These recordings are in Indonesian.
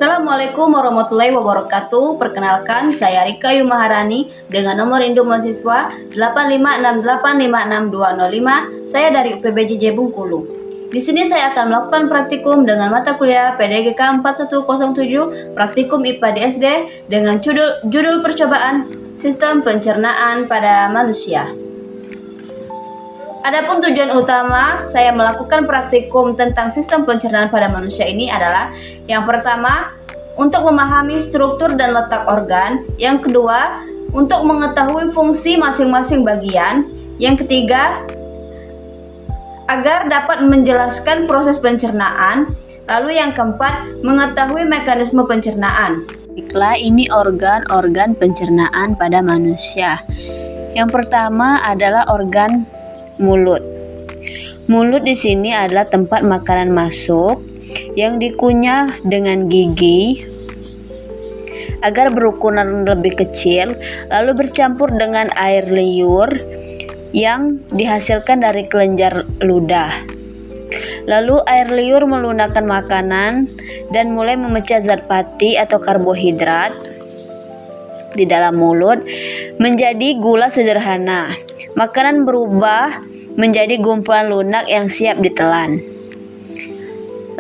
Assalamualaikum warahmatullahi wabarakatuh. Perkenalkan, saya Rika Yumaharani dengan nomor induk mahasiswa 856856205. Saya dari UPBJJ Bengkulu. Di sini saya akan melakukan praktikum dengan mata kuliah PDGK 4107, praktikum IPA di SD dengan judul percobaan sistem pencernaan pada manusia. Adapun tujuan utama saya melakukan praktikum tentang sistem pencernaan pada manusia ini adalah yang pertama, untuk memahami struktur dan letak organ, yang kedua, untuk mengetahui fungsi masing-masing bagian, yang ketiga, agar dapat menjelaskan proses pencernaan, lalu yang keempat, mengetahui mekanisme pencernaan. Baiklah, ini organ-organ pencernaan pada manusia. Yang pertama adalah organ mulut. Mulut di sini adalah tempat makanan masuk yang dikunyah dengan gigi agar berukuran lebih kecil, lalu bercampur dengan air liur yang dihasilkan dari kelenjar ludah. Lalu air liur melunakkan makanan dan mulai memecah zat pati atau karbohidrat di dalam mulut menjadi gula sederhana. Makanan berubah menjadi gumpalan lunak yang siap ditelan.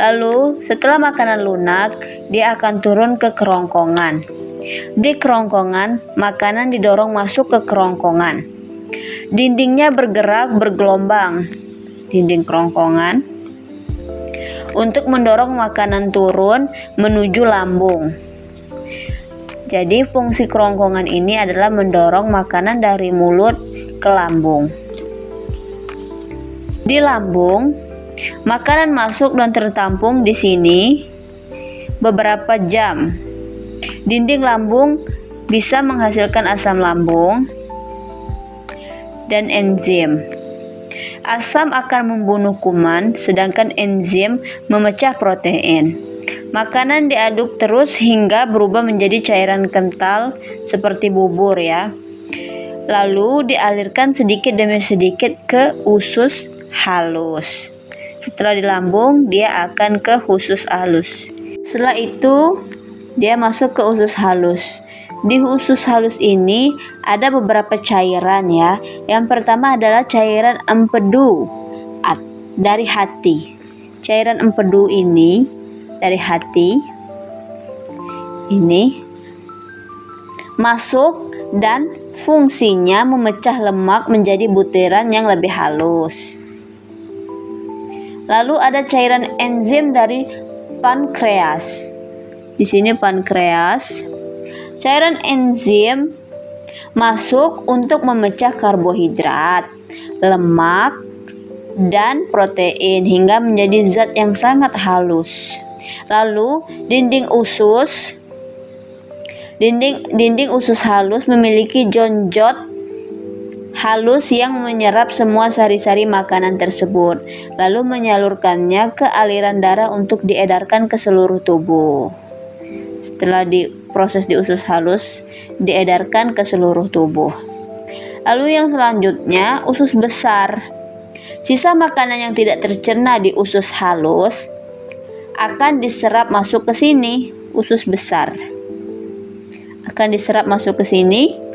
Lalu setelah makanan lunak, dia akan turun ke kerongkongan. Di kerongkongan, makanan didorong masuk ke kerongkongan. Dindingnya bergerak bergelombang, dinding kerongkongan, untuk mendorong makanan turun menuju lambung. Jadi fungsi kerongkongan ini adalah mendorong makanan dari mulut ke lambung. Di lambung, makanan masuk dan tertampung di sini beberapa jam. Dinding lambung bisa menghasilkan asam lambung dan enzim. Asam akan membunuh kuman, sedangkan enzim memecah protein. Makanan diaduk terus hingga berubah menjadi cairan kental seperti bubur ya. Lalu dialirkan sedikit demi sedikit ke usus halus. Setelah di lambung, dia akan ke usus halus. Setelah itu, dia masuk ke usus halus. Di usus halus ini ada beberapa cairan ya. Yang pertama adalah cairan empedu dari hati. Cairan empedu ini dari hati ini masuk dan fungsinya memecah lemak menjadi butiran yang lebih halus. Lalu ada cairan enzim dari pankreas. Di sini pankreas. Cairan enzim masuk untuk memecah karbohidrat, lemak, dan protein hingga menjadi zat yang sangat halus. Lalu dinding usus halus memiliki jonjot halus yang menyerap semua sari-sari makanan tersebut, lalu menyalurkannya ke aliran darah untuk diedarkan ke seluruh tubuh. Setelah diproses di usus halus, diedarkan ke seluruh tubuh. Lalu yang selanjutnya, usus besar. Sisa makanan yang tidak tercerna di usus halus akan diserap masuk ke sini, usus besar. Akan diserap masuk ke sini.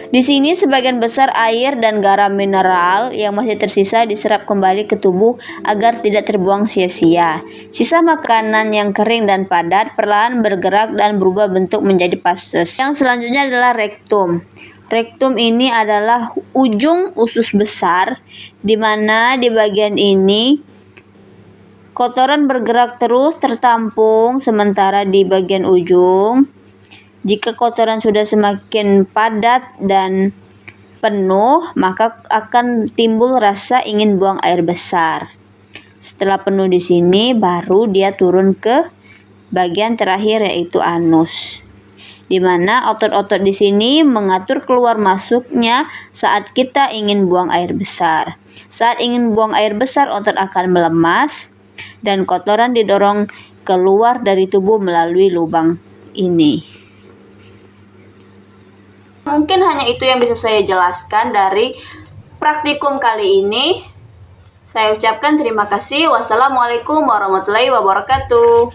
Di sini sebagian besar air dan garam mineral yang masih tersisa diserap kembali ke tubuh agar tidak terbuang sia-sia. Sisa makanan yang kering dan padat perlahan bergerak dan berubah bentuk menjadi pases. Yang selanjutnya adalah rektum. Rektum ini adalah ujung usus besar, di mana di bagian ini kotoran bergerak terus tertampung, sementara di bagian ujung, jika kotoran sudah semakin padat dan penuh, maka akan timbul rasa ingin buang air besar. Setelah penuh di sini, baru dia turun ke bagian terakhir yaitu anus, di mana otot-otot di sini mengatur keluar masuknya saat kita ingin buang air besar. Saat ingin buang air besar, otot akan melemas dan kotoran didorong keluar dari tubuh melalui lubang ini. Mungkin hanya itu yang bisa saya jelaskan dari praktikum kali ini. Saya ucapkan terima kasih. Wassalamualaikum warahmatullahi wabarakatuh.